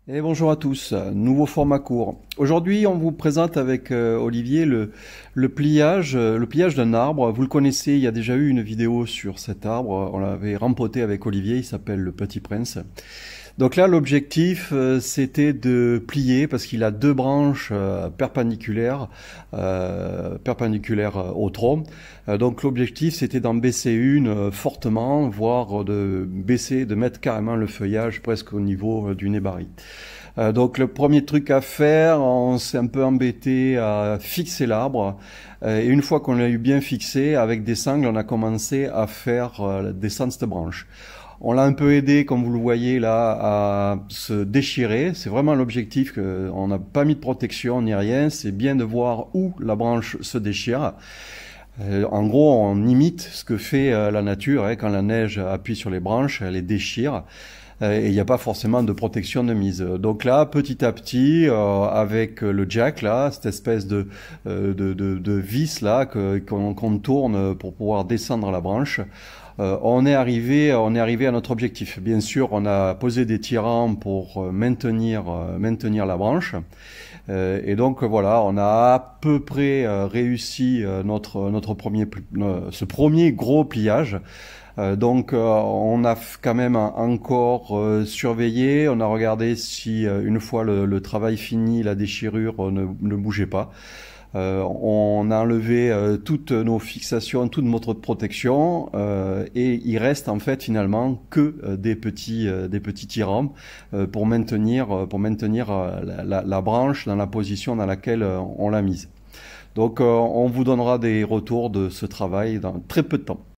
Et bonjour à tous, nouveau format court. Aujourd'hui, on vous présente avec Olivier le pliage d'un arbre. Vous le connaissez, il y a déjà eu une vidéo sur cet arbre. On l'avait rempoté avec Olivier, il s'appelle le Petit Prince. Donc là, l'objectif, c'était de plier parce qu'il a deux branches perpendiculaires au tronc. Donc l'objectif, c'était d'en baisser une fortement, voire de mettre carrément le feuillage presque au niveau du nez-barré. Donc le premier truc à faire, on s'est un peu embêté à fixer l'arbre. Et une fois qu'on l'a eu bien fixé, avec des sangles, on a commencé à faire descendre cette branche. On l'a un peu aidé, comme vous le voyez là, à se déchirer. C'est vraiment l'objectif. On n'a pas mis de protection ni rien. C'est bien de voir où la branche se déchire. En gros, on imite ce que fait la nature. Quand la neige appuie sur les branches, elle les déchire. Et il n'y a pas forcément de protection de mise. Donc là, petit à petit, avec le jack là, cette espèce de vis là qu'on tourne pour pouvoir descendre la branche, on est arrivé à notre objectif. Bien sûr, on a posé des tirants pour maintenir la branche. Et donc voilà, on a à peu près réussi ce premier gros pliage. On a quand même encore surveillé, on a regardé si une fois le travail fini, la déchirure ne bougeait pas. On a enlevé toutes nos fixations, toute notre protection, et il reste en fait finalement que des petits tirants pour maintenir la branche dans la position dans laquelle on l'a mise. Donc on vous donnera des retours de ce travail dans très peu de temps.